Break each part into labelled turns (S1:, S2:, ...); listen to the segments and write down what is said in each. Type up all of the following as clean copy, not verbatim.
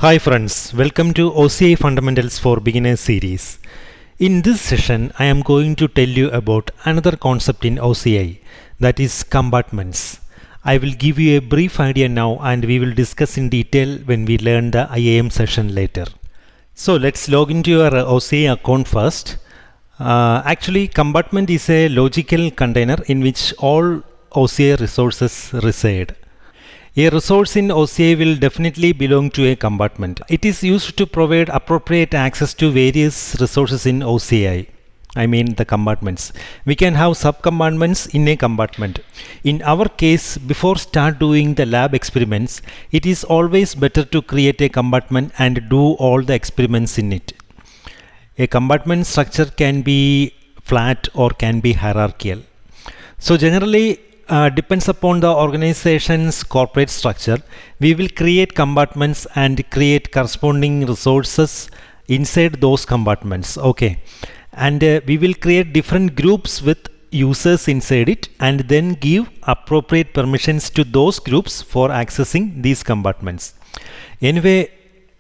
S1: Hi friends, welcome to OCI Fundamentals for Beginners series. In this session, I am going to tell you about another concept in OCI, that is compartments. I will give you a brief idea now and we will discuss in detail when we learn the IAM session later. So let's log into your OCI account first. Actually, compartment is a logical container in which all OCI resources reside. A resource in OCI will definitely belong to a compartment. It is used to provide appropriate access to various resources in OCI. I mean the compartments. We can have subcompartments in a compartment. In our case, before start doing the lab experiments, it is always better to create a compartment and do all the experiments in it. A compartment structure can be flat or can be hierarchical. So generally, depends upon the organization's corporate structure, we will create compartments and create corresponding resources inside those compartments. Okay, and we will create different groups with users inside it and then give appropriate permissions to those groups for accessing these compartments. Anyway,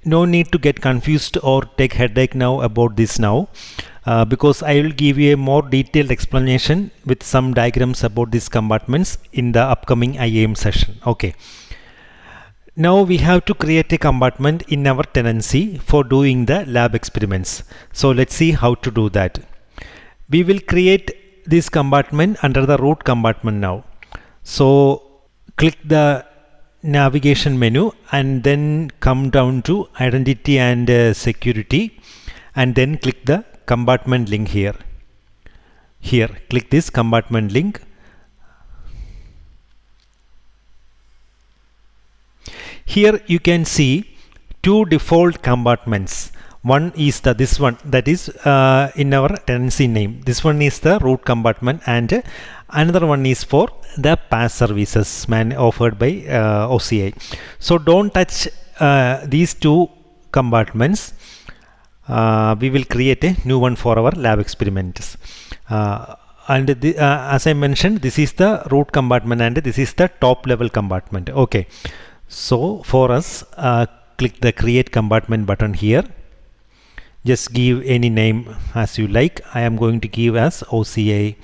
S1: no need to get confused or take headache now about this now. Because I will give you a more detailed explanation with some diagrams about these compartments in the upcoming IAM session. Okay. Now we have to create a compartment in our tenancy for doing the lab experiments. So let's see how to do that. We will create this compartment under the root compartment now. So click the navigation menu and then come down to identity and security and then click the compartment link here. Here, click this compartment link. Here you can see two default compartments. One is this one that is in our tenancy name. This one is the root compartment and another one is for the PaaS services offered by OCI. So don't touch these two compartments. We will create a new one for our lab experiments. As I mentioned, this is the root compartment and this is the top level compartment. Okay, so for us, click the create compartment button here. Just give any name as you like. I am going to give as OCI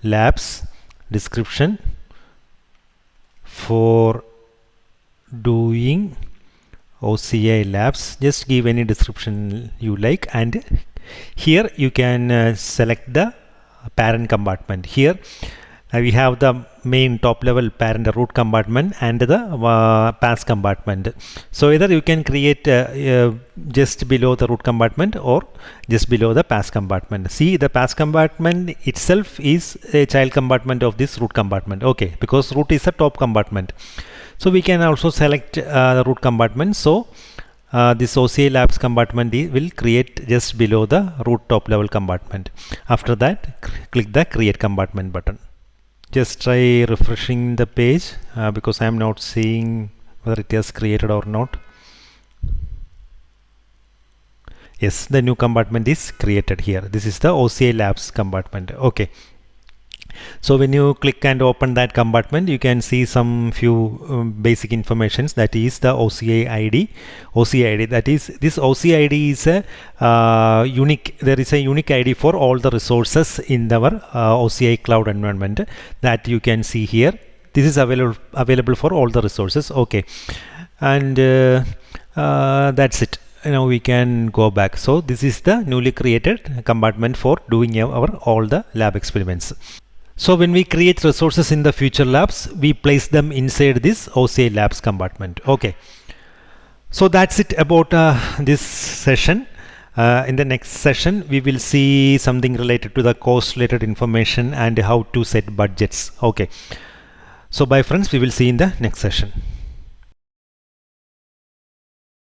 S1: labs description for doing OCI labs. Just give any description you like, and here you can select the parent compartment. Here we have the main top level parent root compartment and the PaaS compartment. So either you can create just below the root compartment or just below the PaaS compartment. See, the PaaS compartment itself is a child compartment of this root compartment. Okay, because root is a top compartment. So we can also select the root compartment. So this OCI labs compartment will create just below the root top level compartment. After that, click the create compartment button. Just try refreshing the page because I am not seeing whether it has created or not. Yes, the new compartment is created here. This is the OCI labs compartment. Okay. So when you click and open that compartment, you can see some few basic informations. That is the OCI ID. OCI ID, that is, this OCI ID is a unique. There is a unique ID for all the resources in our OCI cloud environment that you can see here. This is available for all the resources. Okay, and that's it. Now we can go back. So this is the newly created compartment for doing our all the lab experiments. So when we create resources in the future labs, we place them inside this OCI labs compartment. Okay. So that's it about this session. In the next session, we will see something related to the cost related information and how to set budgets. Okay. So bye friends, we will see in the next session.